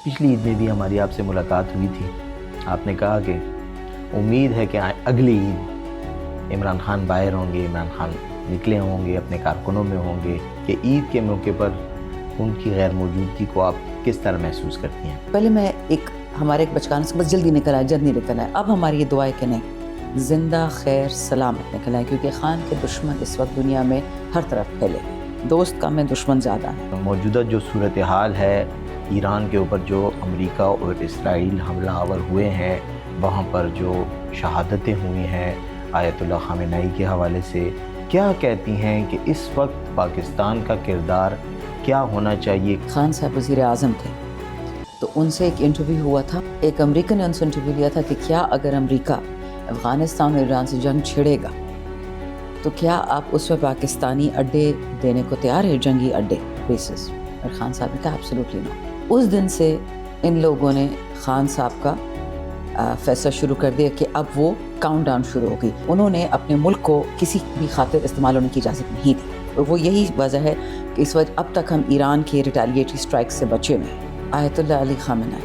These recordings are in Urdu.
پچھلی عید میں بھی ہماری آپ سے ملاقات ہوئی تھی. آپ نے کہا کہ امید ہے کہ اگلی عید عمران خان باہر ہوں گے، عمران خان نکلے ہوں گے، اپنے کارکنوں میں ہوں گے، کہ عید کے موقع پر ان کی غیر موجودگی کو آپ کس طرح محسوس کرتی ہیں؟ پہلے میں ہمارے ایک بچکان سے بس جلدی نکل آئے، جلدی نکل آئے. اب ہماری یہ دعا ہے کہ نہیں، زندہ خیر سلامت نکل آئے، کیونکہ خان کے دشمن اس وقت دنیا میں ہر طرف پھیلے ہوئے. دوست کم ہے، دشمن زیادہ ہیں. موجودہ جو صورتحال ہے، ایران کے اوپر جو امریکہ اور اسرائیل حملہ آور ہوئے ہیں، وہاں پر جو شہادتیں ہوئی ہیں آیت اللہ خامنہئی کے حوالے سے، کیا کہتی ہیں کہ اس وقت پاکستان کا کردار کیا ہونا چاہیے؟ خان صاحب وزیر اعظم تھے، تو ان سے ایک انٹرویو ہوا تھا. ایک امریکہ نے ان سے انٹرویو لیا تھا کہ کیا اگر امریکہ افغانستان اور ایران سے جنگ چھڑے گا تو کیا آپ اس میں پاکستانی اڈے دینے کو تیار ہے، جنگی اڈے، بیسز؟ اور خان صاحب نے کہا ایبسلیوٹلی نو. اس دن سے ان لوگوں نے خان صاحب کا فیصلہ شروع کر دیا کہ اب وہ کاؤنٹ ڈاؤن شروع ہوگی. انہوں نے اپنے ملک کو کسی بھی خاطر استعمال ہونے کی اجازت نہیں دی، اور وہ یہی وجہ ہے کہ اس وقت اب تک ہم ایران کے ریٹیلیٹری اسٹرائک سے بچے ہوئے ہیں. آیت اللہ علی خامنہئی،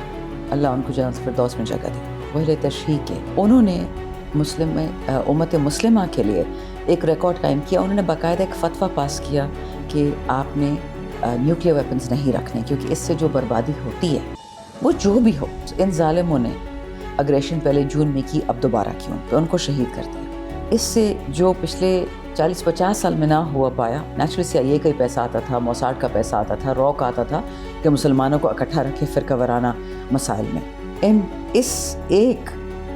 اللہ ان کو جنت الفردوس میں جگہ دے، وہی تشریح کے انہوں نے امت مسلمہ کے لیے ایک ریکارڈ قائم کیا. انہوں نے باقاعدہ ایک فتویٰ پاس کیا کہ آپ نے نیوکلیئر ویپنز نہیں رکھنے، کیونکہ اس سے جو بربادی ہوتی ہے وہ جو بھی ہو. ان ظالموں نے اگریشن پہلے جون میں کی، اب دوبارہ کیوں، تو ان کو شہید کر دیا. اس سے جو پچھلے 40-50 سال میں نہ ہوا پایا، نیچرلی CIA کا ہی پیسہ آتا تھا، موساد کا پیسہ آتا تھا، را کا آتا تھا کہ مسلمانوں کو اکٹھا رکھے فرقہ وارانہ مسائل میں. اس ایک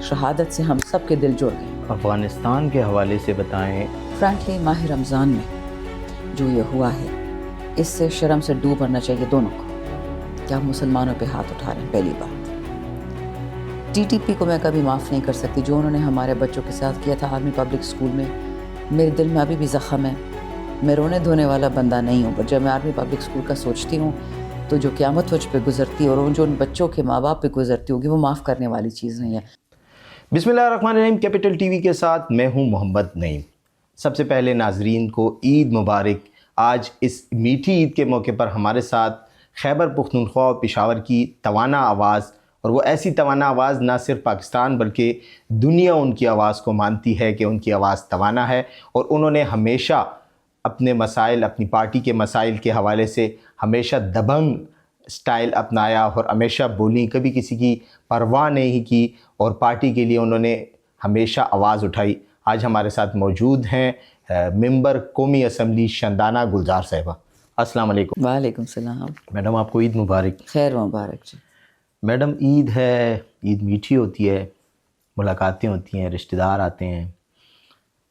شہادت سے ہم سب کے دل جڑ گئے. افغانستان کے حوالے سے بتائیں. فرینکلی ماہ رمضان میں جو یہ ہوا ہے، اس سے شرم سے ڈوب مرنا چاہیے دونوں کو کہ آپ مسلمانوں پہ ہاتھ اٹھا رہے ہیں. پہلی بات، TTP کو میں کبھی معاف نہیں کر سکتی. جو انہوں نے ہمارے بچوں کے ساتھ کیا تھا آرمی پبلک اسکول میں، میرے دل میں ابھی بھی زخم ہے. میں رونے دھونے والا بندہ نہیں ہوں، پر جب میں آرمی پبلک اسکول کا سوچتی ہوں تو جو قیامت مجھ پہ گزرتی ہے اور جو ان بچوں کے ماں باپ پہ گزرتی ہوگی، وہ معاف کرنے والی چیز نہیں ہے. بسم اللہ الرحمن الرحیم. کیپٹل ٹی وی کے ساتھ میں ہوں محمد نعیم. سب سے پہلے ناظرین کو عید مبارک. آج اس میٹھی عید کے موقع پر ہمارے ساتھ خیبر پختونخوا اور پشاور کی توانا آواز، اور وہ ایسی توانا آواز نہ صرف پاکستان بلکہ دنیا ان کی آواز کو مانتی ہے کہ ان کی آواز توانا ہے، اور انہوں نے ہمیشہ اپنے مسائل، اپنی پارٹی کے مسائل کے حوالے سے ہمیشہ دبنگ سٹائل اپنایا اور ہمیشہ بولی، کبھی کسی کی پرواہ نہیں کی، اور پارٹی کے لیے انہوں نے ہمیشہ آواز اٹھائی. آج ہمارے ساتھ موجود ہیں ممبر قومی اسمبلی شندانہ گلزار صاحبہ. السلام علیکم. وعلیکم السلام. میڈم آپ کو عید مبارک. خیر مبارک جی. میڈم عید ہے، عید میٹھی ہوتی ہے، ملاقاتیں ہوتی ہیں، رشتہ دار آتے ہیں.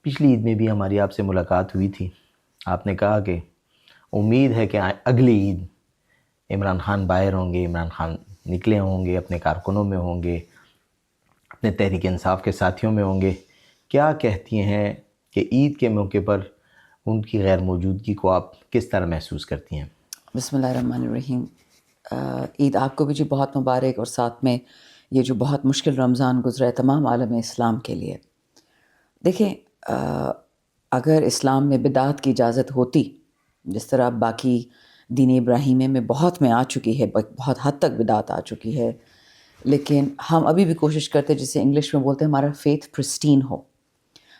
پچھلی عید میں بھی ہماری آپ سے ملاقات ہوئی تھی. آپ نے کہا کہ امید ہے کہ اگلی عید عمران خان باہر ہوں گے، عمران خان نکلے ہوں گے، اپنے کارکنوں میں ہوں گے، اپنے تحریک انصاف کے ساتھیوں میں ہوں گے. کیا کہتی ہیں کہ عید کے موقع پر ان کی غیر موجودگی کو آپ کس طرح محسوس کرتی ہیں؟ بسم اللہ الرحمن الرحیم. عید آپ کو بھی جی بہت مبارک، اور ساتھ میں یہ جو بہت مشکل رمضان گزرا ہے تمام عالم اسلام کے لیے. دیکھیں، اگر اسلام میں بدعت کی اجازت ہوتی، جس طرح باقی دین ابراہیمیہ میں بہت میں آ چکی ہے، بہت حد تک بدعت آ چکی ہے، لیکن ہم ابھی بھی کوشش کرتے ہیں، جسے انگلش میں بولتے ہیں ہمارا فیتھ پرسٹین ہو،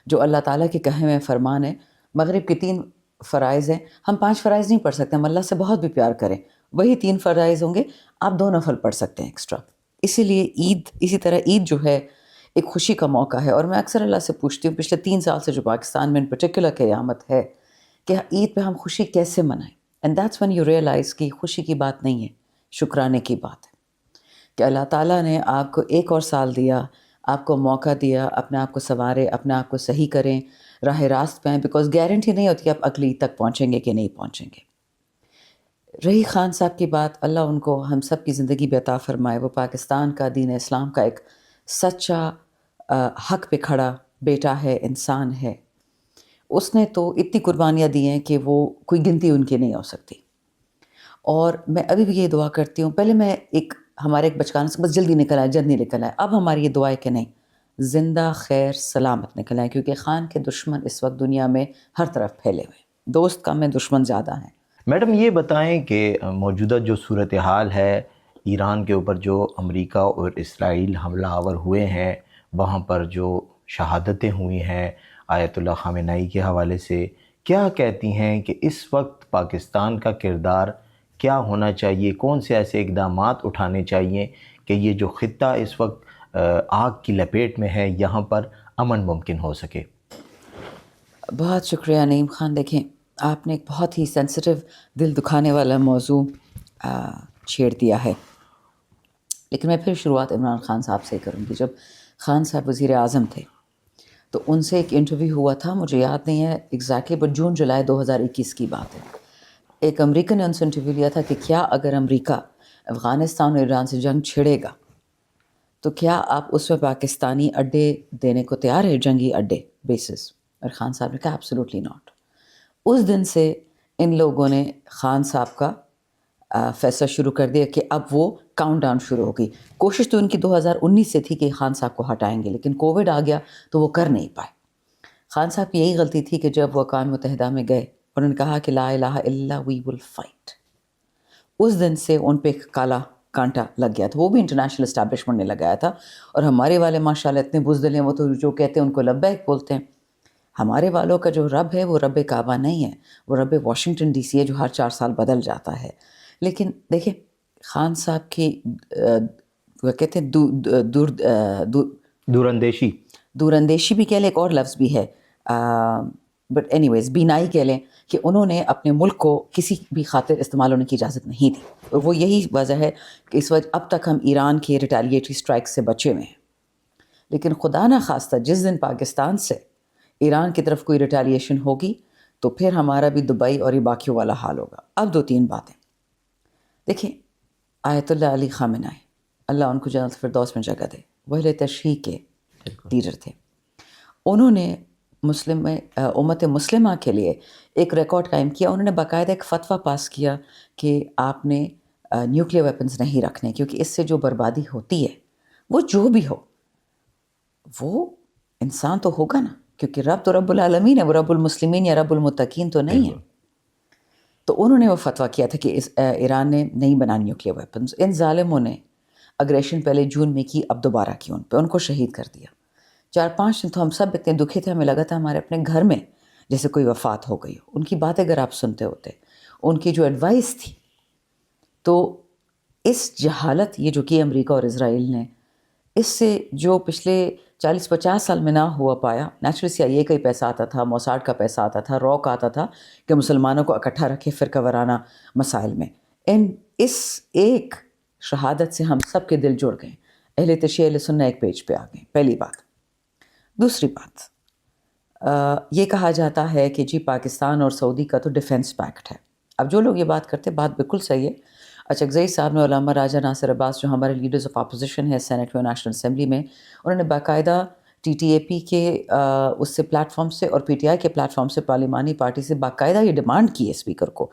جو اللہ تعالیٰ کے کہے ہوئے فرمان ہے. مغرب کے 3 فرائض ہیں، ہم 5 فرائض نہیں پڑھ سکتے. ہم اللہ سے بہت بھی پیار کریں، وہی 3 فرائض ہوں گے، آپ 2 نفل پڑھ سکتے ہیں ایکسٹرا. اسی لیے اسی طرح عید جو ہے ایک خوشی کا موقع ہے. اور میں اکثر اللہ سے پوچھتی ہوں، پچھلے 3 سال سے جو پاکستان میں ان پرٹیکولر قیامت ہے، کہ عید پہ ہم خوشی کیسے منائیں. And that's when you realize کہ خوشی کی بات نہیں ہے، شکرانے کی بات ہے، کہ اللہ تعالیٰ نے آپ کو ایک اور سال دیا، آپ کو موقع دیا، اپنے آپ کو سنوارے، اپنے آپ کو صحیح کریں، راہ راست پہ آئیں، بیکاز گارنٹی نہیں ہوتی کہ آپ اگلی عید تک پہنچیں گے کہ نہیں پہنچیں گے. رہی خان صاحب کی بات، اللہ ان کو ہم سب کی زندگی بھی عطا فرمائے. وہ پاکستان کا، دین اسلام کا ایک سچا حق پہ کھڑا بیٹا ہے، انسان ہے. اس نے تو اتنی قربانیاں دی ہیں کہ وہ کوئی گنتی ان کی نہیں ہو سکتی. اور میں ابھی بھی یہ دعا کرتی ہوں. پہلے میں ہمارے ایک بچکان سے بس جلدی نکل آئے، جلدی نکل آئے. اب ہماری یہ دعا ہے کہ نہیں، زندہ خیر سلامت نکل آئے، کیونکہ خان کے دشمن اس وقت دنیا میں ہر طرف پھیلے ہوئے. دوست کم ہیں، دشمن زیادہ ہیں. میڈم یہ بتائیں کہ موجودہ جو صورتحال ہے، ایران کے اوپر جو امریکہ اور اسرائیل حملہ آور ہوئے ہیں، وہاں پر جو شہادتیں ہوئی ہیں آیت اللہ خامنہئی کے حوالے سے، کیا کہتی ہیں کہ اس وقت پاکستان کا کردار کیا ہونا چاہیے؟ کون سے ایسے اقدامات اٹھانے چاہیے کہ یہ جو خطہ اس وقت آگ کی لپیٹ میں ہے یہاں پر امن ممکن ہو سکے؟ بہت شکریہ نعیم خان. دیکھیں، آپ نے ایک بہت ہی سینسٹیو، دل دکھانے والا موضوع چھیڑ دیا ہے. لیکن میں پھر شروعات عمران خان صاحب سے کروں گی. جب خان صاحب وزیر اعظم تھے تو ان سے ایک انٹرویو ہوا تھا، مجھے یاد نہیں ہے ایگزیکٹلی، بٹ جون جولائی 2021 کی بات ہے. ایک امریکن نے ان سے انٹرویو لیا تھا کہ کیا اگر امریکہ افغانستان اور ایران سے جنگ چھڑے گا تو کیا آپ اس میں پاکستانی اڈے دینے کو تیار ہے، جنگی اڈے، بیسز؟ اور خان صاحب نے کہا ایبسلیوٹلی ناٹ. اس دن سے ان لوگوں نے خان صاحب کا فیصلہ شروع کر دیا کہ اب وہ کاؤنٹ ڈاؤن شروع ہوگی. کوشش تو ان کی 2019 سے تھی کہ خان صاحب کو ہٹائیں گے، لیکن کووڈ آ گیا تو وہ کر نہیں پائے. خان صاحب کی یہی غلطی تھی کہ جب وہ اقوام متحدہ میں گئے، انہوں نے کہا کہ لا الہ الا اللہ وی ول فائٹ. اس دن سے ان پہ ایک کالا کانٹا لگ گیا تھا، وہ بھی انٹرنیشنل اسٹیبلشمنٹ نے لگایا تھا. اور ہمارے والے ماشاءاللہ اتنے بزدل ہیں، وہ تو جو کہتے ہیں ان کو لبیک بولتے ہیں. ہمارے والوں کا جو رب ہے وہ رب کعبہ نہیں ہے، وہ رب واشنگٹن ڈی سی ہے جو ہر 4 سال بدل جاتا ہے. لیکن دیکھیں، خان صاحب کی وہ کہتے ہیں دور اندیشی، دور اندیشی بھی کہہ لیں، ایک اور لفظ بھی ہے، بٹ اینی ویز بینائی کہہ لیں، کہ انہوں نے اپنے ملک کو کسی بھی خاطر استعمال ہونے کی اجازت نہیں دی. اور وہ یہی وجہ ہے کہ اس وقت اب تک ہم ایران کے ریٹیلیٹری اسٹرائک سے بچے ہوئے ہیں. لیکن خدا نہ خواستہ جس دن پاکستان سے ایران کی طرف کوئی ریٹیلیشن ہوگی تو پھر ہمارا بھی دبئی اور یہ باقیوں والا حال ہوگا. اب 2-3 باتیں دیکھیں. آیت اللہ علی خامنہئی، اللہ ان کو جنت الفردوس میں جگہ دے، وہ اہل تشیع کے لیڈر تھے. انہوں نے امت مسلمہ کے لیے ایک ریکارڈ قائم کیا. انہوں نے باقاعدہ ایک فتویٰ پاس کیا کہ آپ نے نیوکلیئر ویپنز نہیں رکھنے، کیونکہ اس سے جو بربادی ہوتی ہے، وہ جو بھی ہو، وہ انسان تو ہوگا نا، کیونکہ رب تو رب العالمین ہے، وہ رب المسلمین یا رب المتقین تو نہیں ہے. تو انہوں نے وہ فتویٰ کیا تھا کہ ایران نے نہیں بنا نیوکلیئر ویپنز. ان ظالموں نے اگریشن پہلے جون میں کی، اب دوبارہ کی ان کو شہید کر دیا. 4-5 دن تو ہم سب اتنے دکھے تھے، ہمیں لگا تھا ہمارے اپنے گھر میں جیسے کوئی وفات ہو گئی ہو. ان کی باتیں اگر آپ سنتے ہوتے، ان کی جو ایڈوائس تھی، تو اس جہالت یہ جو کی امریکہ اور اسرائیل نے، اس سے جو پچھلے 40-50 سال میں نہ ہوا پایا. نیچرل CIA کا ہی پیسہ آتا تھا، موساد کا پیسہ آتا تھا، را کا آتا تھا کہ مسلمانوں کو اکٹھا رکھے فرقہ وارانہ مسائل میں. اس ایک شہادت سے ہم سب کے دل جڑ گئے، اہل تشیع اہل سنہ ایک پیج پہ آ گئے. پہلی بات. دوسری بات، یہ کہا جاتا ہے کہ جی پاکستان اور سعودی کا تو ڈیفنس پیکٹ ہے. اب جو لوگ یہ بات کرتے، بات بالکل صحیح ہے. اچکزئی صاحب نے، علامہ راجہ ناصر عباس جو ہمارے لیڈرز آف اپوزیشن ہے سینٹ میں، نیشنل اسمبلی میں، انہوں نے باقاعدہ TTAP کے اس سے پلیٹ فارم سے اور PTI کے پلیٹ فارم سے، پارلیمانی پارٹی سے باقاعدہ یہ ڈیمانڈ کی ہے اسپیکر کو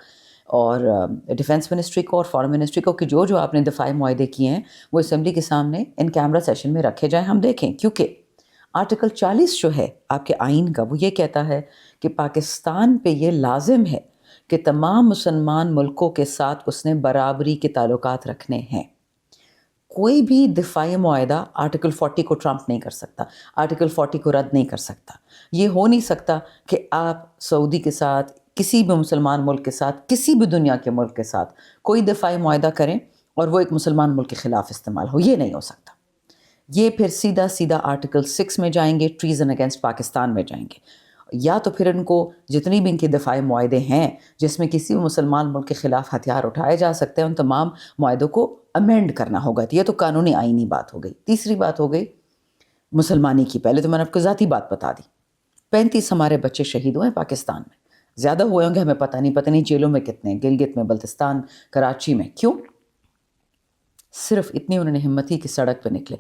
اور ڈیفنس منسٹری کو اور فارن منسٹری کو کہ جو آپ نے دفاعی معاہدے کیے ہیں وہ اسمبلی کے سامنے ان کیمرہ سیشن میں رکھے جائیں، ہم دیکھیں. کیونکہ آرٹیکل 40 جو ہے آپ کے آئین کا، وہ یہ کہتا ہے کہ پاکستان پہ یہ لازم ہے کہ تمام مسلمان ملکوں کے ساتھ اس نے برابری کے تعلقات رکھنے ہیں. کوئی بھی دفاعی معاہدہ آرٹیکل 40 کو ٹرمپ نہیں کر سکتا، آرٹیکل 40 کو رد نہیں کر سکتا. یہ ہو نہیں سکتا کہ آپ سعودی کے ساتھ، کسی بھی مسلمان ملک کے ساتھ، کسی بھی دنیا کے ملک کے ساتھ کوئی دفاعی معاہدہ کریں اور وہ ایک مسلمان ملک کے خلاف استعمال ہو. یہ نہیں ہو سکتا. یہ پھر سیدھا آرٹیکل 6 میں جائیں گے، ٹریزن اگینسٹ پاکستان میں جائیں گے. یا تو پھر ان کو جتنی بھی ان کے دفاعی معاہدے ہیں جس میں کسی بھی مسلمان ملک کے خلاف ہتھیار اٹھائے جا سکتے ہیں، ان تمام معاہدوں کو امینڈ کرنا ہوگا. یہ تو قانونی آئینی بات ہو گئی. تیسری بات ہو گئی مسلمانی کی. پہلے تو میں نے آپ کو ذاتی بات بتا دی. 35 ہمارے بچے شہید ہوئے ہیں پاکستان میں. زیادہ ہوئے ہوں گے ہمیں پتہ نہیں جیلوں میں کتنے، گلگت میں، بلتستان، کراچی میں. کیوں؟ صرف اتنی انہوں نے ہمت ہی کہ سڑک پہ نکلے.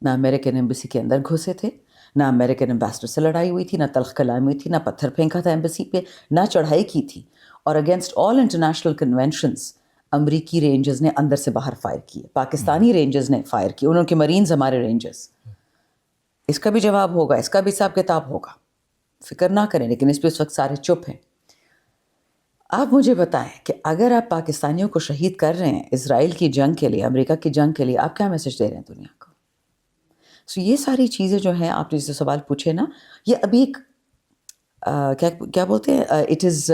نہ امریکن ایمبیسی کے اندر گھسے تھے، نہ امریکن ایمبیسڈر سے لڑائی ہوئی تھی، نہ تلخ کلامی ہوئی تھی، نہ پتھر پھینکا تھا ایمبیسی پہ، نہ چڑھائی کی تھی. اور اگینسٹ آل انٹرنیشنل کنونشنز امریکی رینجرز نے اندر سے باہر فائر کیے، پاکستانی رینجرز نے فائر کیے، انہوں کے مرینز ہمارے رینجرز. اس کا بھی جواب ہوگا، اس کا بھی حساب کتاب ہوگا، فکر نہ کریں. لیکن اس پہ اس وقت سارے چپ ہیں. آپ مجھے بتائیں کہ اگر آپ پاکستانیوں کو شہید کر رہے ہیں اسرائیل کی جنگ کے لیے، امریکہ کی جنگ کے لیے، آپ کیا میسج دے رہے ہیں دنیا کو؟ سو یہ ساری چیزیں جو ہیں، آپ نے جیسے سوال پوچھے نا، یہ ابھی ایک کیا بولتے ہیں، it is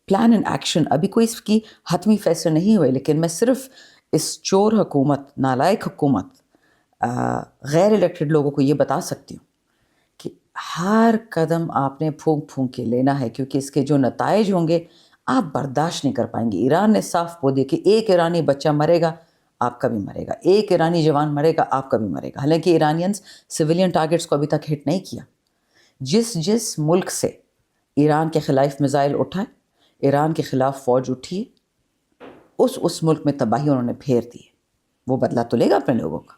plan and action. ابھی کوئی اس کی حتمی فیصلے نہیں ہوئے، لیکن میں صرف اس چور حکومت، نالائق حکومت، غیر الیکٹڈ لوگوں کو یہ بتا سکتی ہوں کہ ہر قدم آپ نے پھونک پھونک کے لینا ہے، کیونکہ اس کے جو نتائج ہوں گے آپ برداشت نہیں کر پائیں گے. ایران نے صاف بول دیا کہ ایک ایرانی بچہ مرے گا آپ کا بھی مرے گا، ایک ایرانی جوان مرے گا آپ کا بھی مرے گا. حالانکہ ایرانینز سویلین ٹارگٹس کو ابھی تک ہٹ نہیں کیا. جس ملک سے ایران کے خلاف میزائل اٹھائے، ایران کے خلاف فوج اٹھی، اس ملک میں تباہی انہوں نے پھیر دی. وہ بدلہ تو لے گا اپنے لوگوں کا.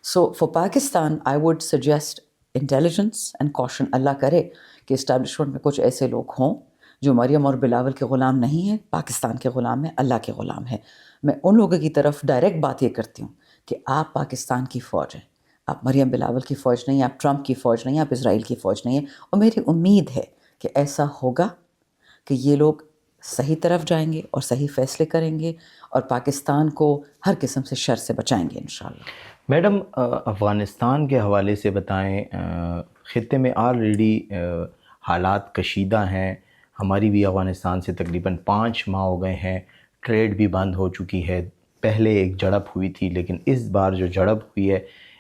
So for Pakistan I would suggest intelligence and caution. اللہ کرے کہ اسٹیبلشمنٹ میں کچھ ایسے لوگ ہوں جو مریم اور بلاول کے غلام نہیں ہیں، پاکستان کے غلام ہیں، اللہ کے غلام ہیں. میں ان لوگوں کی طرف ڈائریکٹ بات یہ کرتی ہوں کہ آپ پاکستان کی فوج ہیں، آپ مریم بلاول کی فوج نہیں ہیں، آپ ٹرمپ کی فوج نہیں ہیں، آپ اسرائیل کی فوج نہیں ہیں. اور میری امید ہے کہ ایسا ہوگا کہ یہ لوگ صحیح طرف جائیں گے اور صحیح فیصلے کریں گے اور پاکستان کو ہر قسم سے شر سے بچائیں گے انشاءاللہ. میڈم افغانستان کے حوالے سے بتائیں، خطے میں آلریڈی حالات کشیدہ ہیں. ہماری بھی افغانستان سے تقریباً 5 ماہ ہو گئے ہیں، ٹریڈ بھی بند ہو چکی ہے. پہلے ایک جھڑپ ہوئی تھی، لیکن اس بار جو جھڑپ ہوئی ہے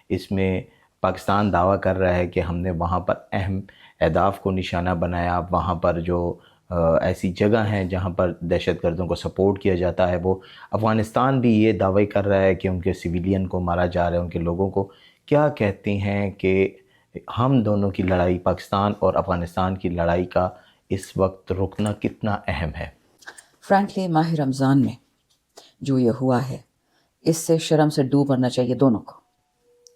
اس میں پاکستان دعویٰ کر رہا ہے کہ ہم نے وہاں پر اہم اہداف کو نشانہ بنایا. وہاں پر جو ایسی جگہ ہیں جہاں پر دہشت گردوں کو سپورٹ کیا جاتا ہے، وہ افغانستان بھی یہ دعویٰ کر رہا ہے کہ ان کے سویلین کو مارا جا رہا ہے، ان کے لوگوں کو. کیا کہتے ہیں کہ ہم دونوں کی لڑائی، پاکستان اور افغانستان کی لڑائی کا اس وقت رکنا کتنا اہم ہے؟ فرینکلی ماہ رمضان میں جو یہ ہوا ہے، اس سے شرم سے ڈوب مرنا چاہیے دونوں کو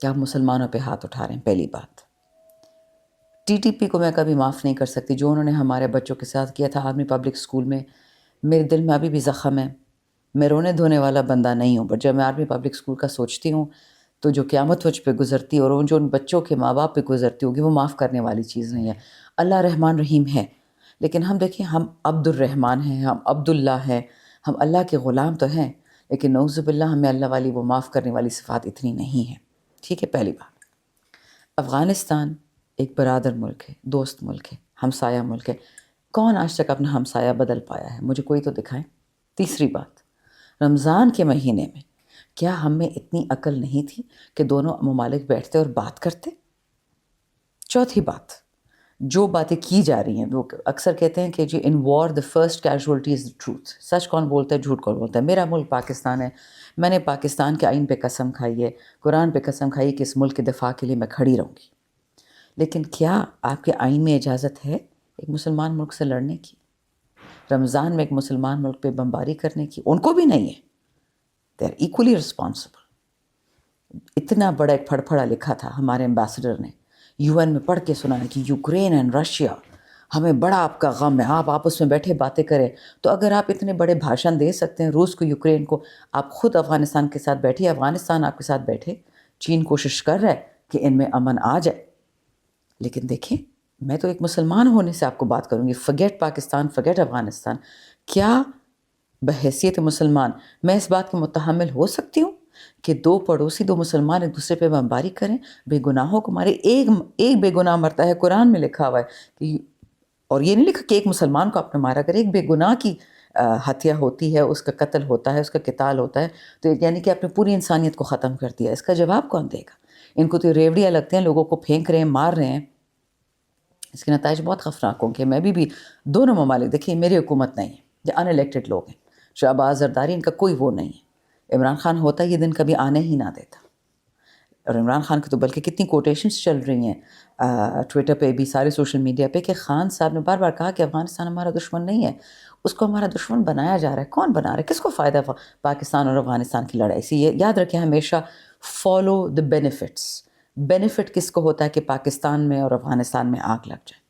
کہ آپ مسلمانوں پہ ہاتھ اٹھا رہے ہیں. پہلی بات، ٹی ٹی پی کو میں کبھی معاف نہیں کر سکتی. جو انہوں نے ہمارے بچوں کے ساتھ کیا تھا آرمی پبلک اسکول میں، میرے دل میں ابھی بھی زخم ہے. میں رونے دھونے والا بندہ نہیں ہوں، بٹ جب میں آرمی پبلک اسکول کا سوچتی ہوں تو جو قیامت مجھ پہ گزرتی اور جو ان بچوں کے ماں باپ پہ گزرتی ہوگی، وہ معاف کرنے والی چیز نہیں ہے. اللہ رحمان رحیم ہے، لیکن ہم دیکھیں، ہم عبد الرحمن ہیں، ہم عبداللہ ہیں، ہم اللہ کے غلام تو ہیں، لیکن نعوذ باللہ ہمیں اللہ والی وہ معاف کرنے والی صفات اتنی نہیں ہے. ٹھیک ہے. پہلی بات، افغانستان ایک برادر ملک ہے، دوست ملک ہے، ہمسایہ ملک ہے. کون آج تک اپنا ہمسایہ بدل پایا ہے؟ مجھے کوئی تو دکھائیں. تیسری بات، رمضان کے مہینے میں کیا ہم میں اتنی عقل نہیں تھی کہ دونوں ممالک بیٹھتے اور بات کرتے؟ چوتھی بات، جو باتیں کی جا رہی ہیں، وہ اکثر کہتے ہیں کہ جی ان وار دا فرسٹ کیجولیٹی از ٹروتھ. سچ کون بولتا ہے، جھوٹ کون بولتا ہے؟ میرا ملک پاکستان ہے، میں نے پاکستان کے آئین پہ قسم کھائی ہے، قرآن پہ قسم کھائی ہے کہ اس ملک کے دفاع کے لیے میں کھڑی رہوں گی. لیکن کیا آپ کے آئین میں اجازت ہے ایک مسلمان ملک سے لڑنے کی؟ رمضان میں ایک مسلمان ملک پہ بمباری کرنے کی ان کو بھی نہیں ہے. They are equally responsible. اتنا بڑا ایک پھڑپھڑا لکھا تھا ہمارے ایمبیسڈر نے یو این میں پڑھ کے سنایا کہ یوکرین اینڈ رشیا، ہمیں بڑا آپ کا غم ہے، آپ آپس میں بیٹھے باتیں کریں. تو اگر آپ اتنے بڑے بھاشن دے سکتے ہیں روس کو، یوکرین کو، آپ خود افغانستان کے ساتھ بیٹھے، افغانستان آپ کے ساتھ بیٹھے. چین کوشش کر رہا ہے کہ ان میں امن آ جائے، لیکن دیکھیں، میں تو ایک مسلمان ہونے سے آپ کو بات کروں گی. Fidget Pakistan, fidget Afghanistan. کیا بحیثیت مسلمان میں اس بات کے متحمل ہو سکتی ہوں کہ دو پڑوسی، دو مسلمان ایک دوسرے پہ بمباری کریں، بے گناہوں کو مارے؟ ایک بے گناہ مرتا ہے، قرآن میں لکھا ہوا ہے کہ، اور یہ نہیں لکھا کہ ایک مسلمان کو آپ نے مارا کرے، ایک بے گناہ کی ہتیا ہوتی ہے، اس کا قتل ہوتا ہے، اس کا قتال ہوتا ہے. تو یعنی کہ آپ نے پوری انسانیت کو ختم کر دیا. اس کا جواب کون دے گا؟ ان کو تو ریوڑیاں لگتے ہیں، لوگوں کو پھینک رہے ہیں، مار رہے ہیں. اس کے نتائج بہت خفناک ہوں گے. میں بھی دونوں ممالک، دیکھیے میری حکومت نہیں ہے، جو ان الیکٹڈ لوگ ہیں، شہباز زرداری، ان کا کوئی وہ نہیں ہے. عمران خان ہوتا یہ دن کبھی آنے ہی نہ دیتا. اور عمران خان کی تو بلکہ کتنی کوٹیشنز چل رہی ہیں ٹویٹر پہ بھی، سارے سوشل میڈیا پہ، کہ خان صاحب نے بار بار کہا کہ افغانستان ہمارا دشمن نہیں ہے، اس کو ہمارا دشمن بنایا جا رہا ہے. کون بنا رہا ہے؟ کس کو فائدہ پاکستان اور افغانستان کی لڑائی سے؟ یہ یاد رکھیں ہمیشہ، فالو دا بینیفٹس. بینیفٹ کس کو ہوتا ہے کہ پاکستان میں اور افغانستان میں آگ لگ جائے؟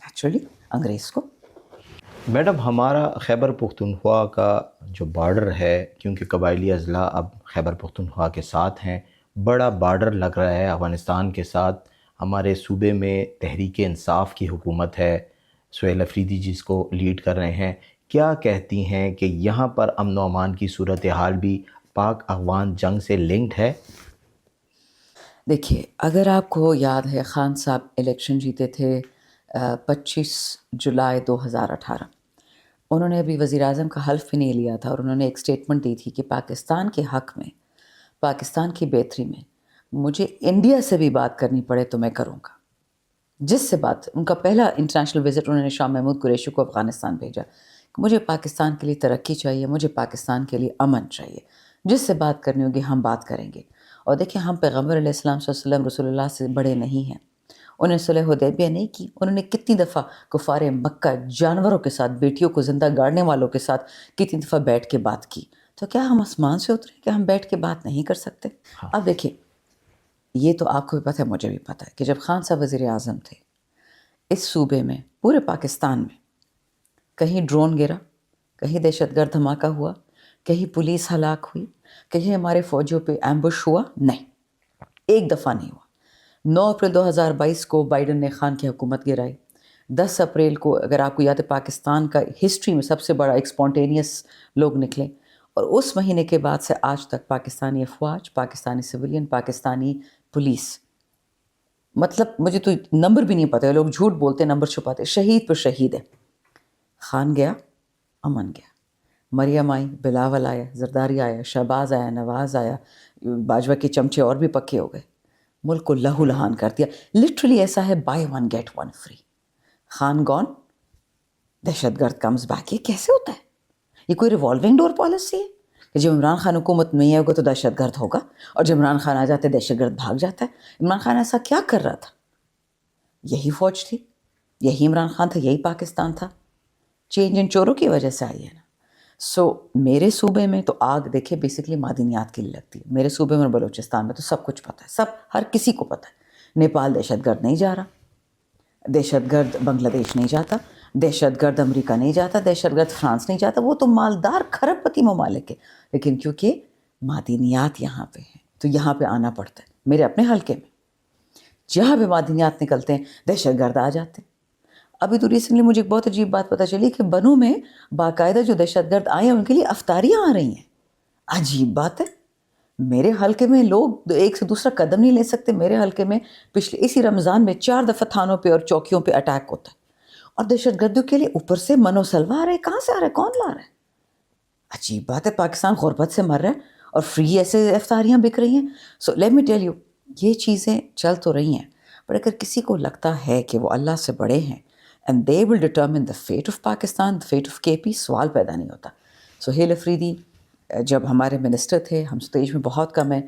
ایکچولی انگریز کو. میڈم ہمارا خیبر پختونخوا کا جو بارڈر ہے، کیونکہ قبائلی اضلاع اب خیبر پختونخوا کے ساتھ ہیں، بڑا بارڈر لگ رہا ہے افغانستان کے ساتھ. ہمارے صوبے میں تحریک انصاف کی حکومت ہے، سہیل افریدی جس کو لیڈ کر رہے ہیں. کیا کہتی ہیں کہ یہاں پر امن و امان کی صورتحال بھی پاک افغان جنگ سے لنکڈ ہے؟ دیکھیے، اگر آپ کو یاد ہے خان صاحب الیکشن جیتے تھے 25 جولائی 2018، انہوں نے ابھی وزیر اعظم کا حلف بھی نہیں لیا تھا، اور انہوں نے ایک سٹیٹمنٹ دی تھی کہ پاکستان کے حق میں، پاکستان کی بہتری میں مجھے انڈیا سے بھی بات کرنی پڑے تو میں کروں گا. جس سے بات، ان کا پہلا انٹرنیشنل وزٹ انہوں نے شاہ محمود قریشی کو افغانستان بھیجا کہ مجھے پاکستان کے لیے ترقی چاہیے، مجھے پاکستان کے لیے امن چاہیے، جس سے بات کرنی ہوگی ہم بات کریں گے. اور دیکھیں، ہم پیغمبر علیہ السلام صلی اللہ علیہ وسلم رسول اللہ سے بڑے نہیں ہیں. انہوں نے صلح حدیبیہ نہیں کی، انہوں نے کتنی دفعہ کفار مکہ جانوروں کے ساتھ، بیٹیوں کو زندہ گاڑنے والوں کے ساتھ کتنی دفعہ بیٹھ کے بات کی. تو کیا ہم آسمان سے اترے کہ ہم بیٹھ کے بات نہیں کر سکتے؟ اب دیکھیں، یہ تو آپ کو بھی پتہ ہے، مجھے بھی پتہ ہے کہ جب خان صاحب وزیر اعظم تھے، اس صوبے میں، پورے پاکستان میں، کہیں ڈرون گرا، کہیں دہشت گرد دھماکہ ہوا، کہیں پولیس ہلاک ہوئی، کہیں ہمارے فوجیوں پہ ایمبوش ہوا؟ نہیں، ایک دفعہ نہیں ہوا. 9 اپریل 2022 کو بائیڈن نے خان کی حکومت گرائی. 10 اپریل کو، اگر آپ کو یاد ہے، پاکستان کا ہسٹری میں سب سے بڑا ایک اسپونٹینیس لوگ نکلے، اور اس مہینے کے بعد سے آج تک پاکستانی افواج، پاکستانی سویلین، پاکستانی پولیس، مطلب مجھے تو نمبر بھی نہیں پتہ، لوگ جھوٹ بولتے، نمبر چھپاتے، شہید پر شہید ہے. خان گیا، امن گیا. مریم آئی، بلاول آیا، زرداری آیا، شہباز آیا، نواز آیا، باجوہ کے چمچے اور بھی پکے ہو گئے. ملک کو لہو لہان کر دیا. لٹرلی ایسا ہے، buy one get one free. Khan gone, دہشت گرد کمز بیک. یہ کیسے ہوتا ہے؟ یہ کوئی ریوالونگ ڈور پالیسی ہے کہ جب عمران خان حکومت نہیں ہوگا تو دہشت گرد ہوگا، اور جب عمران خان آ جاتے دہشت گرد بھاگ جاتا ہے؟ عمران خان ایسا کیا کر رہا تھا؟ یہی فوج تھی، یہی عمران خان تھا، یہی پاکستان تھا. چینج ان چوروں کی وجہ سے آئی ہے نا. سو میرے صوبے میں تو آگ دیکھے بیسکلی معدنیات کے لیے لگتی ہے. میرے صوبے میں اور بلوچستان میں تو سب کچھ پتہ ہے، سب، ہر کسی کو پتہ ہے. نیپال دہشت گرد نہیں جا رہا، دہشت گرد بنگلہ دیش نہیں جاتا، دہشت گرد امریکہ نہیں جاتا، دہشت گرد فرانس نہیں جاتا. وہ تو مالدار کھرب پتی ممالک ہے، لیکن کیونکہ معدنیات یہاں پہ ہیں تو یہاں پہ آنا پڑتا ہے. میرے اپنے حلقے میں جہاں پہ معدنیات نکلتے ہیں دہشت گرد آ جاتے ہیں. ابھی تو ریسنٹلی مجھے ایک بہت عجیب بات پتہ چلی کہ بنوں میں باقاعدہ جو دہشت گرد آئے ہیں ان کے لیے افطاریاں آ رہی ہیں. عجیب بات ہے. میرے حلقے میں لوگ ایک سے دوسرا قدم نہیں لے سکتے. میرے حلقے میں پچھلے اسی رمضان میں 4 دفعہ تھانوں پہ اور چوکیوں پہ اٹیک ہوتا ہے، اور دہشت گردوں کے لیے اوپر سے منو سلوا آ رہے. کہاں سے آ رہے؟ کون لا رہا ہے؟ عجیب بات ہے. پاکستان غربت سے مر رہا ہے اور فری ایسے افطاریاں بک رہی ہیں. So let me tell you, یہ چیزیں چل تو رہی ہیں، پر اگر کسی کو لگتا ہے کہ وہ اللہ سے بڑے ہیں and they will determine the fate of Pakistan, the fate of KP، سوال پیدا نہیں ہوتا. سہیل افریدی جب ہمارے منسٹر تھے، ہم اسٹیج میں بہت کم ہے،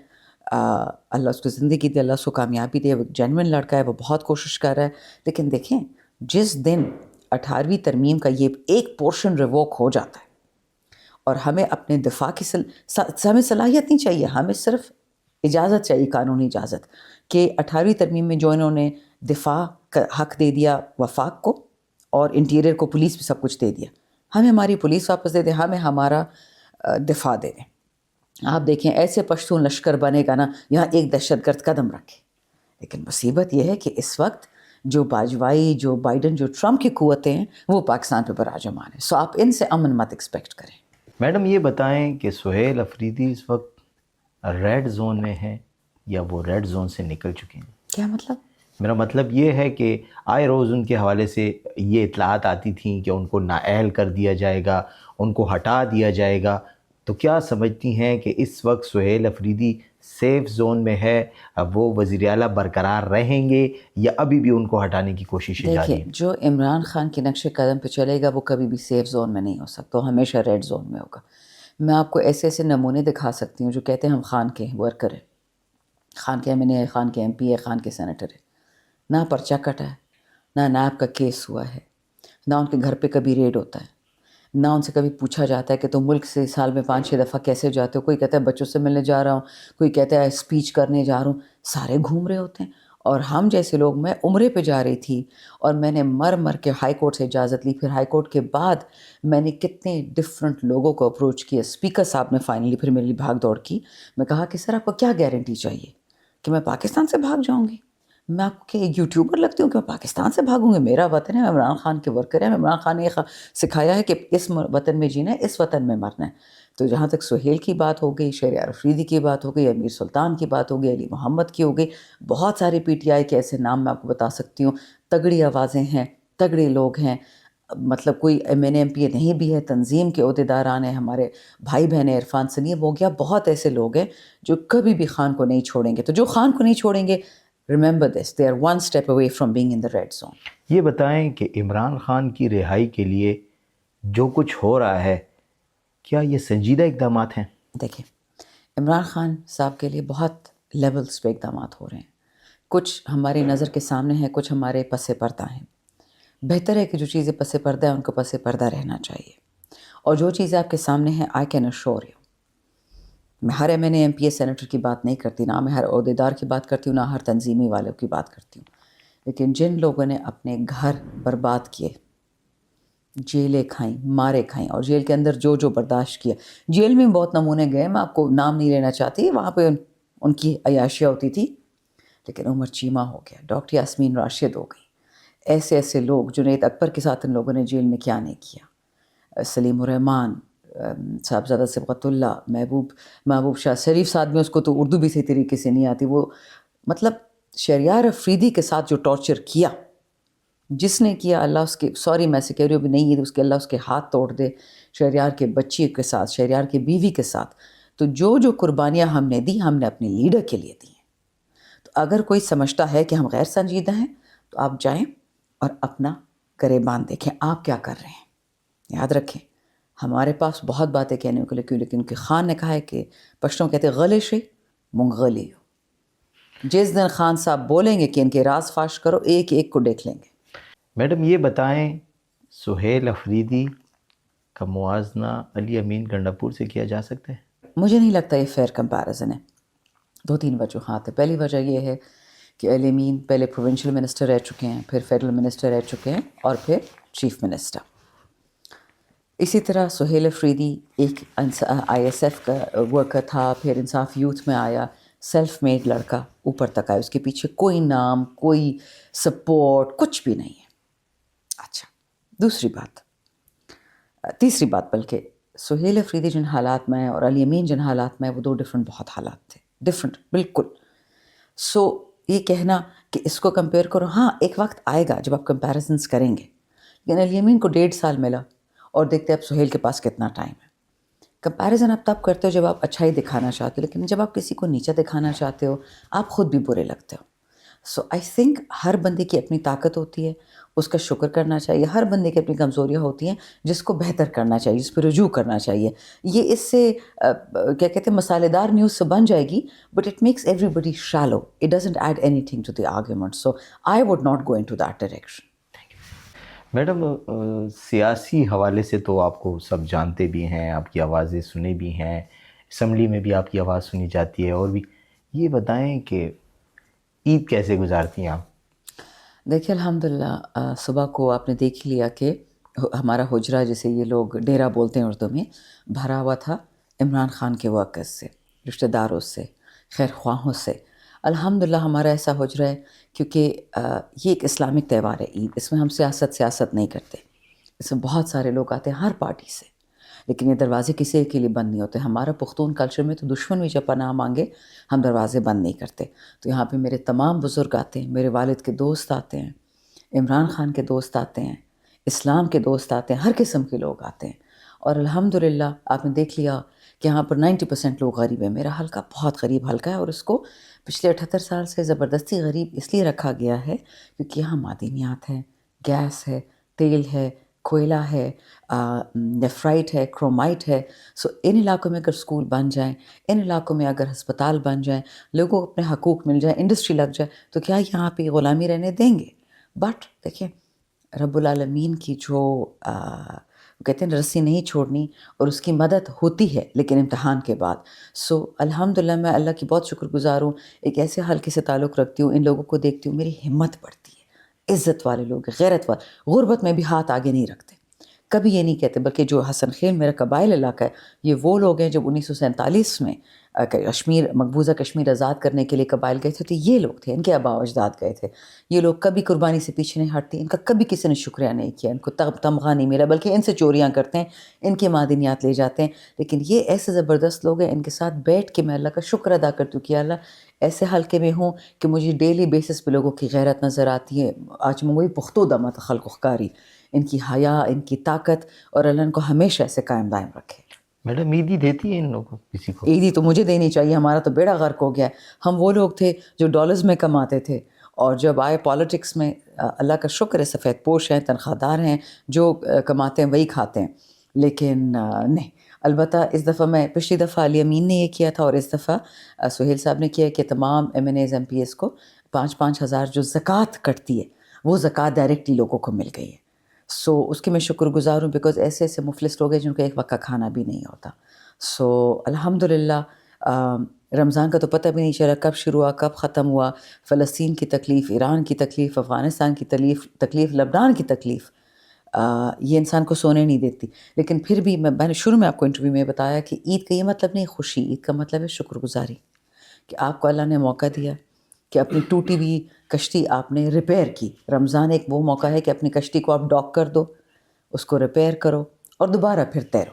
اللہ اس کو زندگی دے، اللہ اس کو کامیابی دے. وہ جینوئن لڑکا ہے، وہ بہت کوشش کر رہا ہے. لیکن دیکھیں، جس دن 18ویں ترمیم کا یہ ایک پورشن ریووک ہو جاتا ہے اور ہمیں اپنے دفاع کی ہمیں صلاحیت نہیں چاہیے، ہمیں صرف اجازت چاہیے، قانونی اجازت، کہ 18ویں ترمیم میں جو انہوں نے دفاع کا حق دے دیا وفاق کو اور انٹیریئر کو، پولیس بھی سب کچھ دے دیا، ہمیں ہماری پولیس واپس دے دیں، ہمیں ہمارا دفاع دے دیں. آپ دیکھیں ایسے پشتون لشکر بنے گا نا یہاں ایک دہشت گرد قدم رکھے. لیکن مصیبت یہ ہے کہ اس وقت جو باجوائی، جو بائیڈن، جو ٹرمپ کی قوتیں ہیں وہ پاکستان پہ براجمان ہیں. سو آپ ان سے امن مت ایکسپیکٹ کریں. میڈم یہ بتائیں کہ سہیل افریدی اس وقت ریڈ زون میں ہیں یا وہ ریڈ زون سے نکل چکے ہیں؟ کیا مطلب؟ میرا مطلب یہ ہے کہ آئے روز ان کے حوالے سے یہ اطلاعات آتی تھیں کہ ان کو نااہل کر دیا جائے گا، ان کو ہٹا دیا جائے گا. تو کیا سمجھتی ہیں کہ اس وقت سہیل افریدی سیف زون میں ہے، وہ وزیر اعلیٰ برقرار رہیں گے یا ابھی بھی ان کو ہٹانے کی کوششیں جاری دیکھیں، ہیں؟ جو عمران خان کے نقش قدم پہ چلے گا وہ کبھی بھی سیف زون میں نہیں ہو سکتا، وہ ہمیشہ ریڈ زون میں ہوگا. میں آپ کو ایسے ایسے نمونے دکھا سکتی ہوں جو کہتے ہیں ہم خان کے ورکر ہیں، خان کے ایم این اے ہے، خان کے ایم پی ہے، خان کے سینیٹر ہے. نہ پرچہ کٹا ہے، نہ نیب کا کیس ہوا ہے، نہ ان کے گھر پہ کبھی ریڈ ہوتا ہے، نہ ان سے کبھی پوچھا جاتا ہے کہ تم ملک سے سال میں 5-6 دفعہ کیسے جاتے ہو. کوئی کہتا ہے بچوں سے ملنے جا رہا ہوں، کوئی کہتا ہے اسپیچ کرنے جا رہا ہوں. سارے گھوم رہے ہوتے ہیں. اور ہم جیسے لوگ، میں عمرے پہ جا رہی تھی اور میں نے مر کے ہائی کورٹ سے اجازت لی، پھر ہائی کورٹ کے بعد میں نے کتنے ڈفرینٹ لوگوں کو اپروچ کیا. اسپیکر صاحب نے فائنلی پھر میرے لیے بھاگ دوڑ کی. میں کہا کہ سر آپ کو کیا گارنٹی چاہیے کہ میں پاکستان سے بھاگ جاؤں گی؟ میں آپ کو ایک یوٹیوبر لگتی ہوں کہ میں پاکستان سے بھاگوں گی؟ میرا وطن ہے، میں عمران خان کے ورکر ہیں، عمران خان نے سکھایا ہے کہ اس وطن میں جینا ہے، اس وطن میں مرنا ہے. تو جہاں تک سہیل کی بات ہو گئی، شہریار افریدی کی بات ہو گئی، امیر سلطان کی بات ہو گئی، علی محمد کی ہو گئی، بہت سارے پی ٹی آئی کے ایسے نام میں آپ کو بتا سکتی ہوں. تگڑی آوازیں ہیں، تگڑے لوگ ہیں، مطلب کوئی ایم این ایم پی اے نہیں بھی ہے، تنظیم کے عہدیداران ہیں، ہمارے بھائی بہن ہیں، عرفان سلیم ہو گیا، بہت ایسے لوگ ہیں جو کبھی بھی خان کو نہیں چھوڑیں گے. تو جو خان کو نہیں چھوڑیں گے، remember this, they are one step away from being in the red zone. یہ بتائیں کہ عمران خان کی رہائی کے لیے جو کچھ ہو رہا ہے، کیا یہ سنجیدہ اقدامات ہیں؟ دیکھیں، عمران خان صاحب کے لیے بہت لیولز پہ اقدامات ہو رہے ہیں. کچھ ہماری نظر کے سامنے ہیں، کچھ ہمارے پس پردہ ہیں. بہتر ہے کہ جو چیزیں پس پردہ ہیں ان کو پس پردہ رہنا چاہیے، اور جو چیزیں آپ کے سامنے ہیں آئی کین اشور یو. میں ہر M N A M P A senator کی بات نہیں کرتی، نہ میں ہر عہدیدار کی بات کرتی ہوں، نہ ہر تنظیمی والوں کی بات کرتی ہوں. لیکن جن لوگوں نے اپنے گھر برباد کیے، جیلیں کھائیں، مارے کھائیں، اور جیل کے اندر جو جو برداشت کیا، جیل میں بہت نمونے گئے، میں آپ کو نام نہیں لینا چاہتی، وہاں پہ ان کی عیاشیاں ہوتی تھی. لیکن عمر چیمہ ہو گیا، ڈاکٹر یاسمین راشد ہو گئی، ایسے ایسے لوگ، جنید اکبر کے ساتھ ان لوگوں نے جیل میں کیا نہیں کیا، سلیم الرحمان، صاحبزادہ صبغت اللہ، محبوب شاہ شریف صاحب میں، اس کو تو اردو بھی صحیح طریقے سے نہیں آتی، وہ مطلب شہریار افریدی کے ساتھ جو ٹارچر کیا، جس نے کیا، اللہ اس کے، سوری میں سے کہہ رہی ہوں بھی نہیں ہے، اس کے اللہ اس کے ہاتھ توڑ دے. شہریار کے بچی کے ساتھ، شہریار کی بیوی کے ساتھ، تو جو جو قربانیاں ہم نے دی، ہم نے اپنے لیڈر کے لیے دی ہیں. تو اگر کوئی سمجھتا ہے کہ ہم غیر سنجیدہ ہیں، تو آپ جائیں اور اپنا گریبان دیکھیں آپ کیا کر رہے ہیں. یاد رکھیں، ہمارے پاس بہت باتیں کہنے کو لیکن کہ خان نے کہا ہے کہ پشتوں کہتے ہیں غلے شے منغلی ہو. جس دن خان صاحب بولیں گے کہ ان کے راز فاش کرو، ایک ایک کو دیکھ لیں گے. میڈم یہ بتائیں، سہیل افریدی کا موازنہ علی امین گنڈاپور سے کیا جا سکتا ہے؟ مجھے نہیں لگتا یہ فیئر کمپیریزن ہے. 2-3 وجوہات ہیں. پہلی وجہ یہ ہے کہ علی امین پہلے پروونشل منسٹر رہ چکے ہیں، پھر فیڈرل منسٹر رہ چکے ہیں، اور پھر چیف منسٹر. اسی طرح سہیل افریدی ایک آئی ایس ایف کا ورکر تھا، پھر انصاف یوتھ میں آیا، سیلف میڈ لڑکا اوپر تک آیا، اس کے پیچھے کوئی نام، کوئی سپورٹ، کچھ بھی نہیں ہے. اچھا، تیسری بات بلکہ سہیل افریدی جن حالات میں اور علی امین جن حالات میں، وہ دو ڈفرینٹ بہت حالات تھے، ڈفرینٹ بالکل. سو یہ کہنا کہ اس کو کمپیئر کرو، ہاں ایک وقت آئے گا جب آپ کمپیریزنس کریں گے، لیکن علی امین کو 1.5 سال ملا، اور دیکھتے آپ سہیل کے پاس کتنا ٹائم ہے. کمپیریزن آپ تب کرتے ہو جب آپ اچھائی دکھانا چاہتے ہو، لیکن جب آپ کسی کو نیچا دکھانا چاہتے ہو، آپ خود بھی برے لگتے ہو. سو آئی تھنک ہر بندے کی اپنی طاقت ہوتی ہے، اس کا شکر کرنا چاہیے. ہر بندے کی اپنی کمزوریاں ہوتی ہیں جس کو بہتر کرنا چاہیے، جس پہ رجوع کرنا چاہیے. یہ اس سے کیا کہتے ہیں، مسالے دار نیوز سے بن جائے گی، but it makes everybody shallow, it doesn't add anything to the argument. So I would not go into that direction. Madam سیاسی حوالے سے تو آپ کو سب جانتے بھی ہیں، آپ کی آوازیں سنے بھی ہیں، اسمبلی میں بھی آپ کی آواز سنی جاتی ہے، اور بھی. یہ بتائیں کہ عید کیسے گزارتی ہیں آپ؟ دیکھیے الحمدللہ، صبح کو آپ نے دیکھ لیا کہ ہمارا حجرہ، جسے یہ لوگ ڈیرا بولتے ہیں اردو میں، بھرا ہوا تھا عمران خان کے ورکرز سے، رشتہ داروں سے، خیر خواہوں سے. الحمدللہ ہمارا ایسا حجرہ ہے، کیونکہ یہ ایک اسلامک تہوار ہے عید، اس میں ہم سیاست نہیں کرتے. اس میں بہت سارے لوگ آتے ہیں ہر پارٹی سے، لیکن یہ دروازے کسی کے لیے بند نہیں ہوتے. ہمارا پختون کلچر میں تو دشمن بھی جب پناہ مانگے ہم دروازے بند نہیں کرتے. تو یہاں پہ میرے تمام بزرگ آتے ہیں، میرے والد کے دوست آتے ہیں، عمران خان کے دوست آتے ہیں، اسلام کے دوست آتے ہیں، ہر قسم کے لوگ آتے ہیں. اور الحمدللہ آپ نے دیکھ لیا کہ یہاں پر 90% لوگ غریب ہیں. میرا حلقہ بہت غریب حلقہ ہے، اور اس کو پچھلے 78 سال سے زبردستی غریب اس لیے رکھا گیا ہے کیونکہ یہاں معدنیات ہیں، گیس ہے، تیل ہے، کوئلہ ہے، نیفرائٹ ہے، کرومائٹ ہے. سو ان علاقوں میں اگر اسکول بن جائیں، ان علاقوں میں اگر ہسپتال بن جائیں، لوگوں کو اپنے حقوق مل جائیں، انڈسٹری لگ جائے، تو کیا یہاں پہ غلامی رہنے دیں گے؟ بٹ دیکھیں، رب العالمین کی جو کہتے ہیں رسی نہیں چھوڑنی، اور اس کی مدد ہوتی ہے لیکن امتحان کے بعد. سو الحمدللہ میں اللہ کی بہت شکر گزار ہوں، ایک ایسے حلقے سے تعلق رکھتی ہوں، ان لوگوں کو دیکھتی ہوں، میری ہمت بڑھتی ہے. عزت والے لوگ، غیرت والے، غربت میں بھی ہاتھ آگے نہیں رکھتے. کبھی یہ نہیں کہتے. بلکہ جو حسن خیل میرا قبائل علاقہ ہے یہ وہ لوگ ہیں جب 1947 میں کشمیر مقبوضہ کشمیر آزاد کرنے کے لیے قبائل گئے تھے تو یہ لوگ تھے, ان کے آباء و اجداد گئے تھے. یہ لوگ کبھی قربانی سے پیچھے نہیں ہٹتے, ان کا کبھی کسی نے شکریہ نہیں کیا, ان کو تمغہ نہیں ملا, بلکہ ان سے چوریاں کرتے ہیں, ان کے معدنیات لے جاتے ہیں. لیکن یہ ایسے زبردست لوگ ہیں, ان کے ساتھ بیٹھ کے میں اللہ کا شکر ادا کرتی ہوں کہ اللہ ایسے حلقے میں ہوں کہ مجھے ڈیلی بیسس پہ لوگوں کی غیرت نظر آتی ہے. آج میں وہی پختو دمت خلق خکاری, ان کی حیا, ان کی طاقت, اور اللہ ان کو ہمیشہ ایسے قائم دائم رکھے. میڈم عیدی دیتی ہے ان لوگوں کسی کو؟ عیدی تو مجھے دینی چاہیے, ہمارا تو بیڑا غرق ہو گیا ہے. ہم وہ لوگ تھے جو ڈالرز میں کماتے تھے, اور جب آئے پالیٹکس میں اللہ کا شکر ہے سفید پوش ہیں, تنخواہ دار ہیں, جو کماتے ہیں وہی کھاتے ہیں. لیکن نہیں, البتہ اس دفعہ میں پچھلی دفعہ علی امین نے یہ کیا تھا, اور اس دفعہ سہیل صاحب نے کیا کہ تمام M N As M P S کو 5-5 ہزار جو زکوٰۃ کٹتی ہے وہ زکوٰۃ ڈائریکٹلی لوگوں کو مل گئی ہے. سو اس کے میں شکر گزار ہوں, بیکاز ایسے ایسے مفلس لوگ ہیں جن کو ایک وقت کا کھانا بھی نہیں ہوتا. سو الحمدللہ رمضان کا تو پتہ بھی نہیں چلا کب شروع ہوا کب ختم ہوا. فلسطین کی تکلیف, ایران کی تکلیف, افغانستان کی تکلیف, لبنان کی تکلیف, یہ انسان کو سونے نہیں دیتی. لیکن پھر بھی میں نے شروع میں آپ کو انٹرویو میں بتایا کہ عید کا یہ مطلب نہیں خوشی, عید کا مطلب ہے شکر گزاری, کہ آپ کو اللہ نے موقع دیا کہ اپنی ٹوٹی ہوئی کشتی آپ نے ریپیئر کی. رمضان ایک وہ موقع ہے کہ اپنی کشتی کو آپ ڈاک کر دو, اس کو ریپیئر کرو, اور دوبارہ پھر تیرو,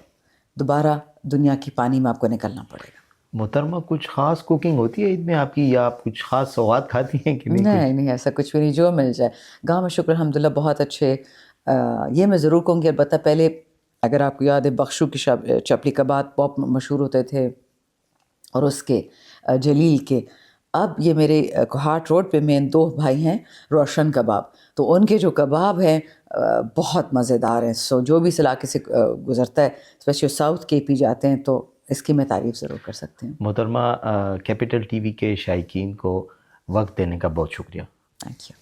دوبارہ دنیا کی پانی میں آپ کو نکلنا پڑے گا. محترمہ کچھ خاص کوکنگ ہوتی ہے عید میں آپ کی, یا آپ کچھ خاص سوغات کھاتی ہیں کہ نہیں؟ نہیں, ایسا کچھ بھی نہیں, جو مل جائے. گاؤں میں شکر الحمدللہ بہت اچھے. یہ میں ضرور کہوں گی, البتہ پہلے اگر آپ کو یاد ہے بخشو کی چپلی کباب بہت مشہور ہوتے تھے, اور اس کے جلیل کے. اب یہ میرے کوہاٹ روڈ پہ مین 2 بھائی ہیں روشن کباب, تو ان کے جو کباب ہیں بہت مزیدار ہیں. سو جو بھی اس علاقے سے گزرتا ہے, اسپیشلی ساؤتھ کے پی جاتے ہیں, تو اس کی میں تعریف ضرور کر سکتے ہیں. محترمہ کیپٹل ٹی وی کے شائقین کو وقت دینے کا بہت شکریہ. Thank you.